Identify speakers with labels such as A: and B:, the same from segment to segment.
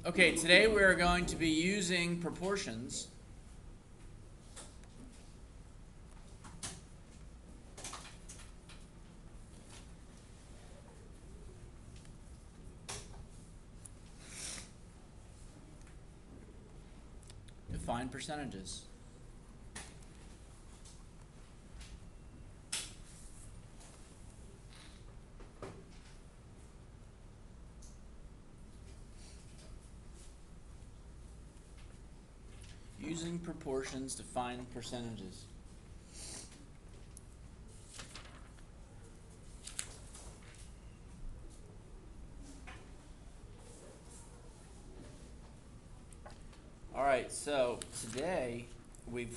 A: Okay, today we're going to be using proportions to find percentages. Using proportions to find percentages. Alright, so today I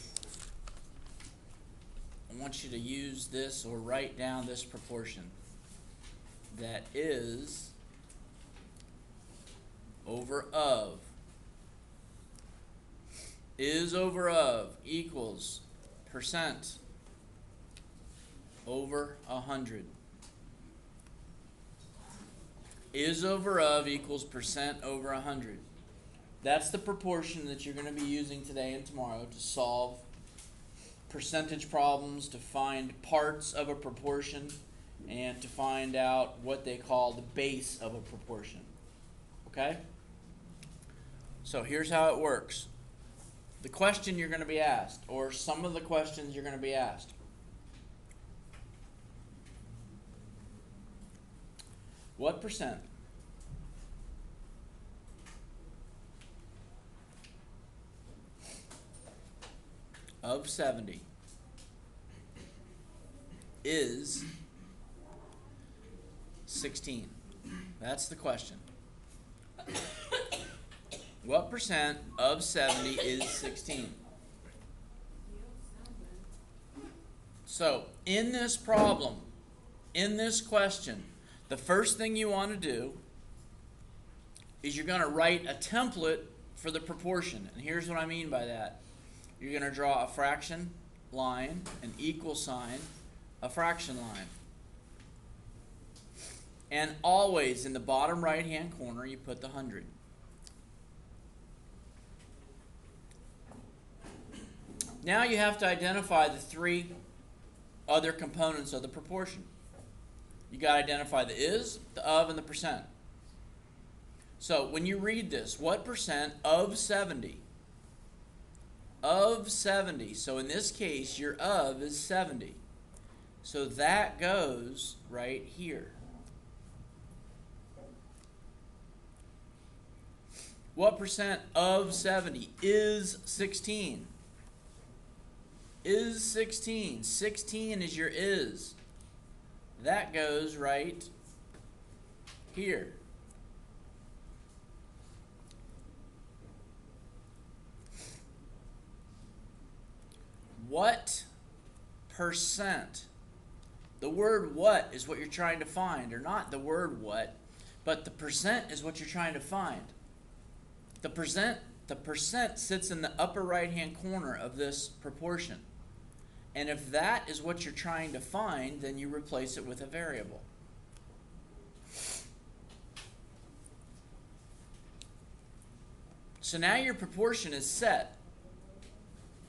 A: want you to use this or write down this proportion that is over of. Is over of equals percent over 100. Is over of equals percent over 100. That's the proportion that you're going to be using today and tomorrow to solve percentage problems, to find parts of a proportion, and to find out what they call the base of a proportion. Okay? So here's how it works. The question you're going to be asked, or some of the questions you're going to be asked. What percent of 70 is 16? That's the question. What percent of 70 is 16? So, in this problem, in this question, the first thing you want to do is you're going to write a template for the proportion. And here's what I mean by that. You're going to draw a fraction line, an equal sign, a fraction line. And always in the bottom right-hand corner, you put the 100. Now you have to identify the three other components of the proportion. You got to identify the is, the of, and the percent. So when you read this, what percent of 70? Of 70. So in this case, your of is 70. So that goes right here. What percent of 70 is 16? Is 16. 16 is your is. That goes right here. What percent? The word what is what you're trying to find, or not the word what, but the percent is what you're trying to find. The percent sits in the upper right-hand corner of this proportion. And if that is what you're trying to find, then you replace it with a variable. So now your proportion is set.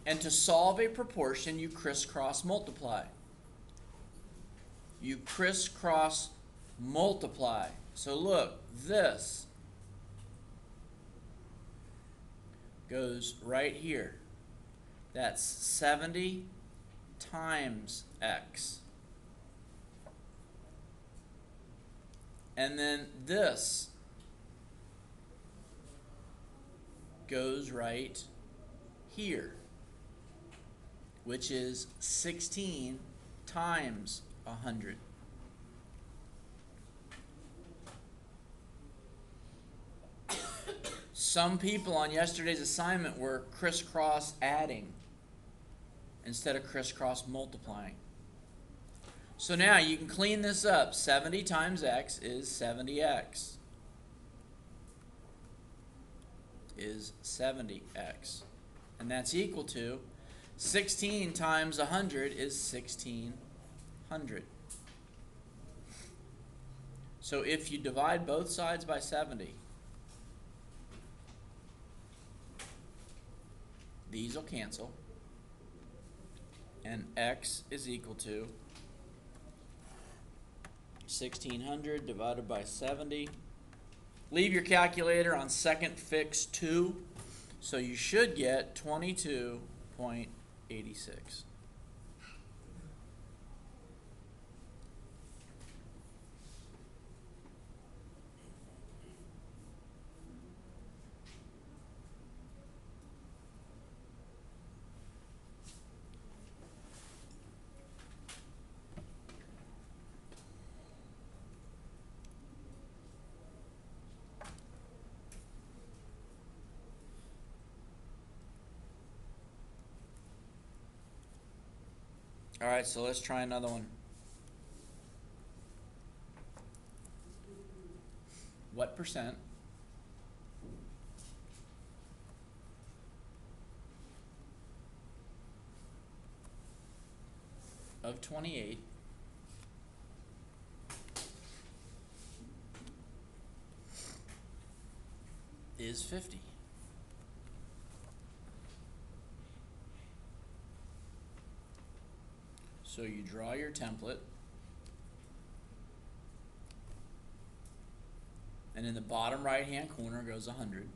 A: And to solve a proportion, you crisscross multiply. You crisscross multiply. So look, this goes right here. That's 70 times x. And then this goes right here, which is 16 times 100. Some people on yesterday's assignment were crisscross adding instead of crisscross multiplying. So now you can clean this up. 70 times x is 70x. Is 70x. And that's equal to 16 times 100 is 1600. So if you divide both sides by 70, These will cancel. And x is equal to 1600 divided by 70. Leave your calculator on second fix 2. So you should get 22.86. All right, so let's try another one. What percent of 28 is 50? So you draw your template, and in the bottom right hand corner goes 100.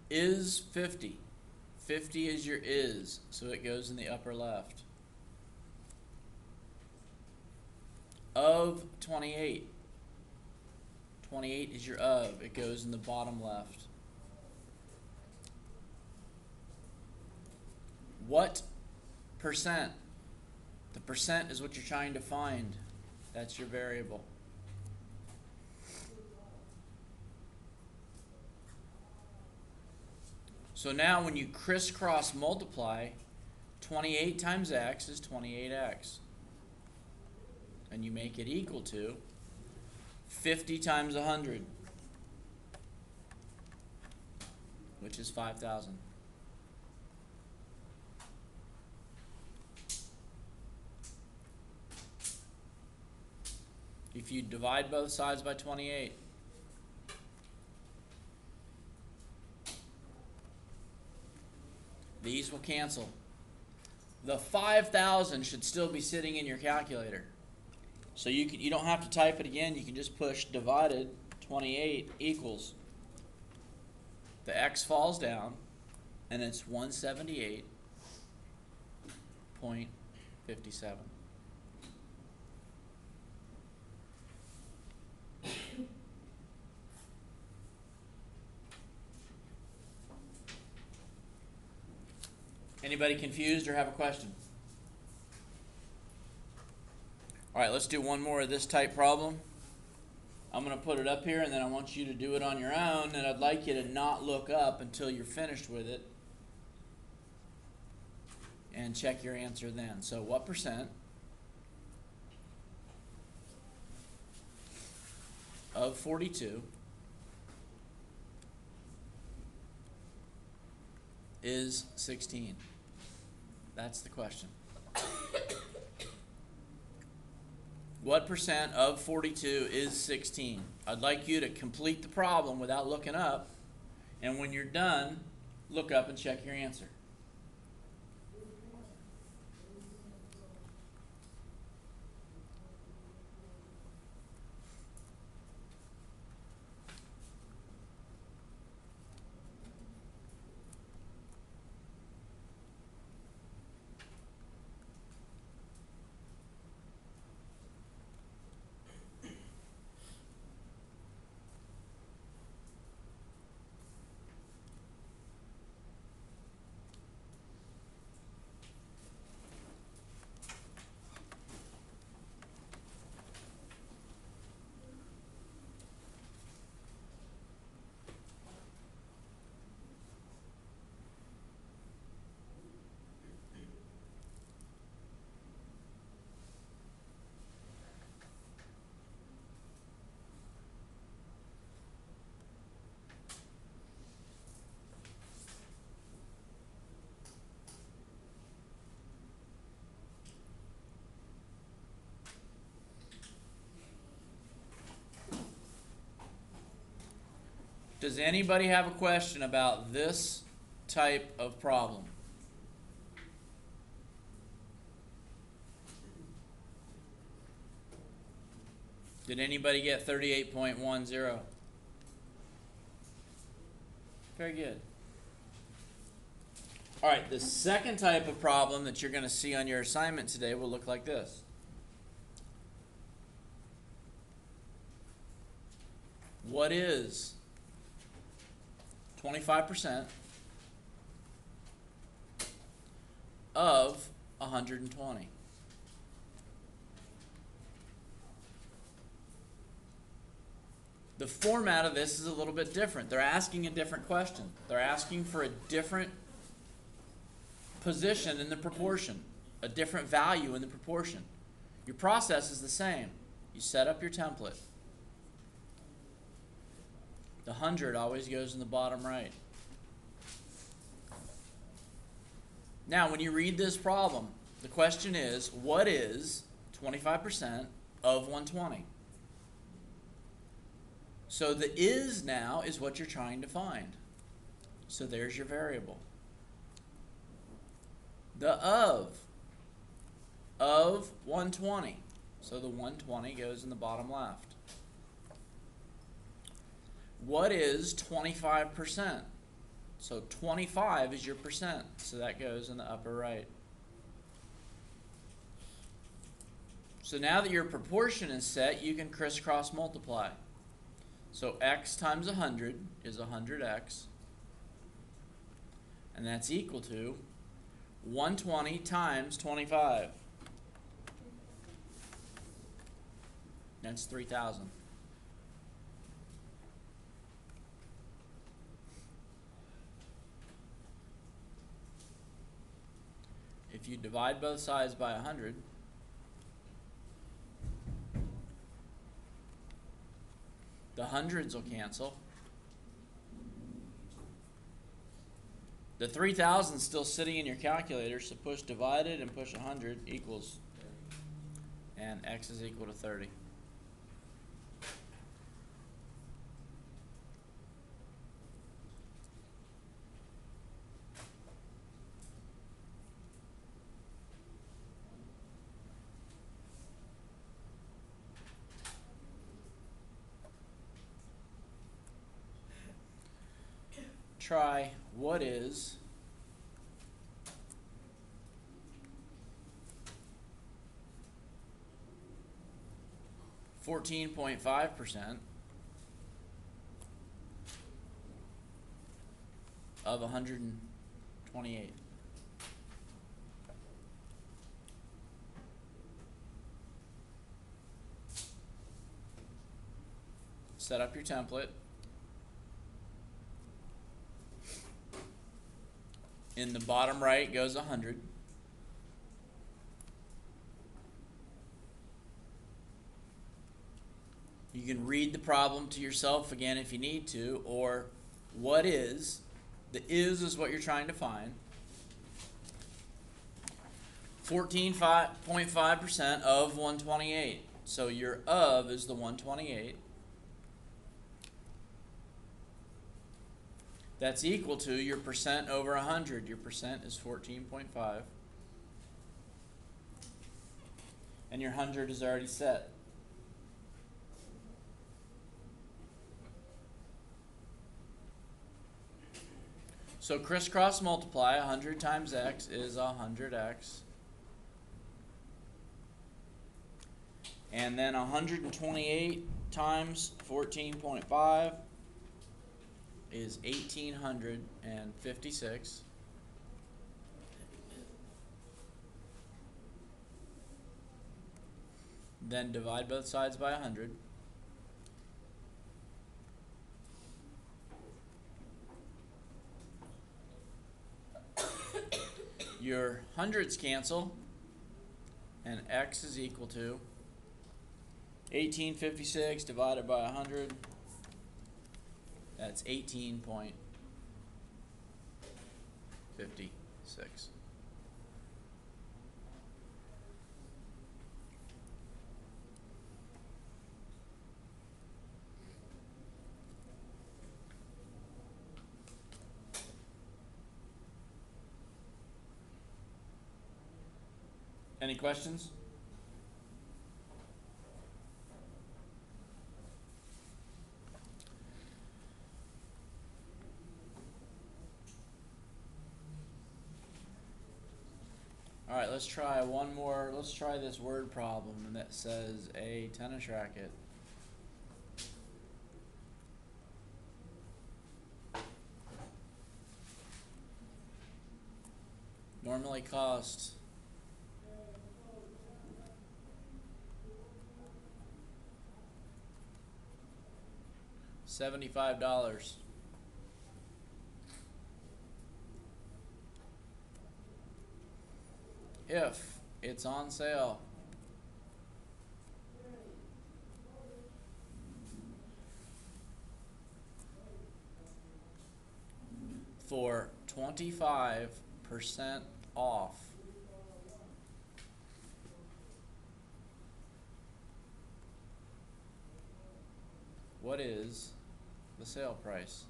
A: Is 50. 50 is your is, so it goes in the upper left. Of 28. 28 is your of, it goes in the bottom left. What percent? The percent is what you're trying to find. That's your variable. So now when you crisscross multiply, 28 times x is 28x. And you make it equal to 50 times 100, which is 5,000. If you divide both sides by 28, these will cancel. The 5,000 should still be sitting in your calculator. So you don't have to type it again. You can just push divided 28 equals. The x falls down, and it's 178.57. Anybody confused or have a question? All right, let's do one more of this type problem. I'm going to put it up here, and then I want you to do it on your own, and I'd like you to not look up until you're finished with it and check your answer then. So what percent of 42 is 16? That's the question. What percent of 42 is 16? I'd like you to complete the problem without looking up, and when you're done, look up and check your answer. Does anybody have a question about this type of problem? Did anybody get 38.10? Very good. All right, the second type of problem that you're going to see on your assignment today will look like this. What is 25% of 120? The format of this is a little bit different. They're asking a different question. They're asking for a different position in the proportion, a different value in the proportion. Your process is the same. You set up your template. The 100 always goes in the bottom right. Now, when you read this problem, the question is, what is 25% of 120? So the is now is what you're trying to find. So there's your variable. The of 120. So the 120 goes in the bottom left. What is 25%? So 25 is your percent. So that goes in the upper right. So now that your proportion is set, you can crisscross multiply. So x times 100 is 100x. And that's equal to 120 times 25. That's 3,000. If you divide both sides by 100, the hundreds will cancel. The 3,000 is still sitting in your calculator, so push divided and push 100 equals, and x is equal to 30. Try what is 14.5% of 128. Set up your template. In the bottom right goes 100. You can read the problem to yourself again if you need to, or what is, the is what you're trying to find. 14.5% of 128. So your of is the 128. That's equal to your percent over 100. Your percent is 14.5. And your 100 is already set. So crisscross multiply, 100 times x is 100x. And then 128 times 14.5 is 1,856. Then divide both sides by 100. Your hundreds cancel, and x is equal to 1856 divided by 100. That's 18.56. Any questions? All right, let's try one more. Let's try this word problem that says a tennis racket. Normally costs $75. If it's on sale for 25% off, what is the sale price?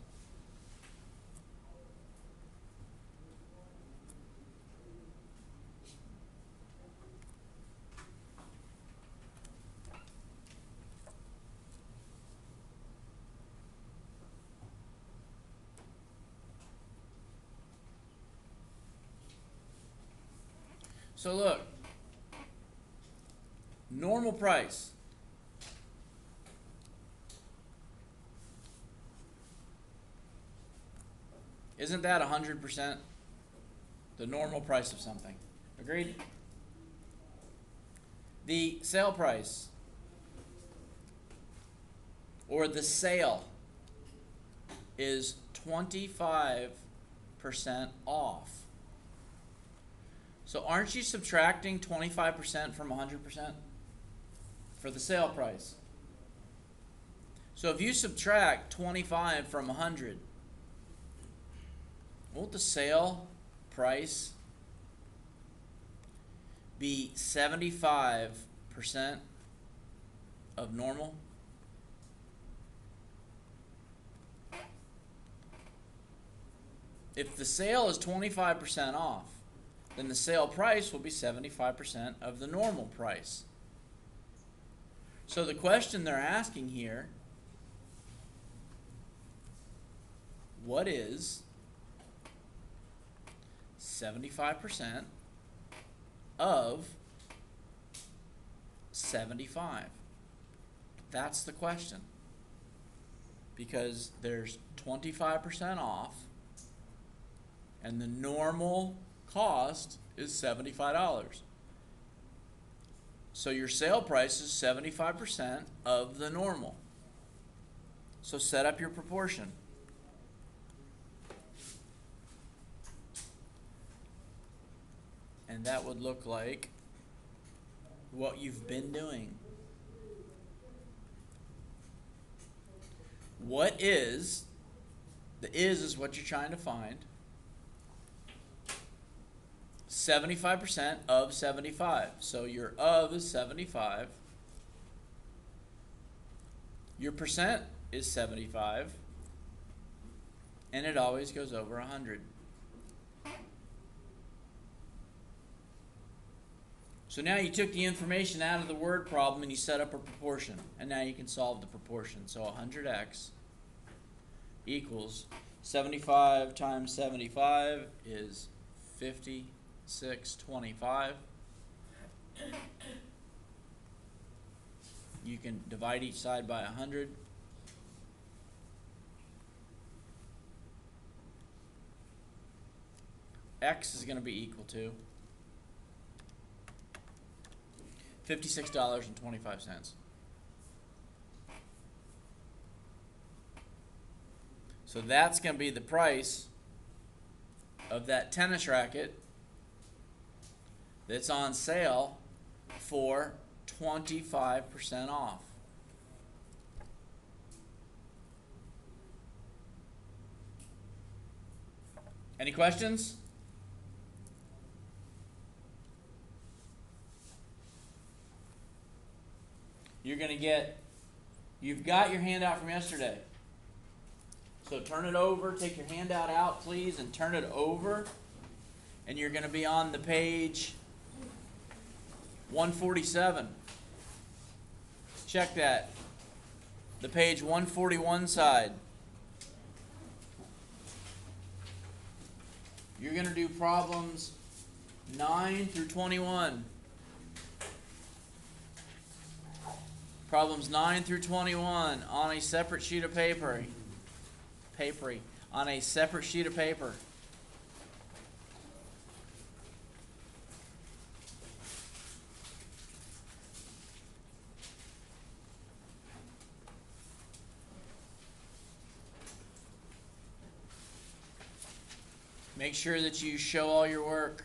A: So look, normal price. Isn't that 100% the normal price of something? Agreed? The sale price, or the sale, is 25% off. So aren't you subtracting 25% from 100% for the sale price? So if you subtract 25 from 100, won't the sale price be 75% of normal? If the sale is 25% off, then the sale price will be 75% of the normal price. So the question they're asking here, what is 75% of 75? That's the question. Because there's 25% off, and the normal cost is $75. So your sale price is 75% of the normal. So set up your proportion. And that would look like what you've been doing. What is, the is what you're trying to find. 75% of 75. So your of is 75. Your percent is 75. And it always goes over 100. So now you took the information out of the word problem and you set up a proportion. And now you can solve the proportion. So 100x equals 75 times 75 is 5625. You can divide each side by 100. X is going to be equal to $56.25. So that's going to be the price of that tennis racket that's on sale for 25% off. Any questions? You're going to get, you've got your handout from yesterday. So turn it over, take your handout out, please, and turn it over. And you're going to be on the page 147. Check that. The page 141 side. You're going to do problems 9 through 21. Problems 9 through 21 on a separate sheet of paper. On a separate sheet of paper. Make sure that you show all your work.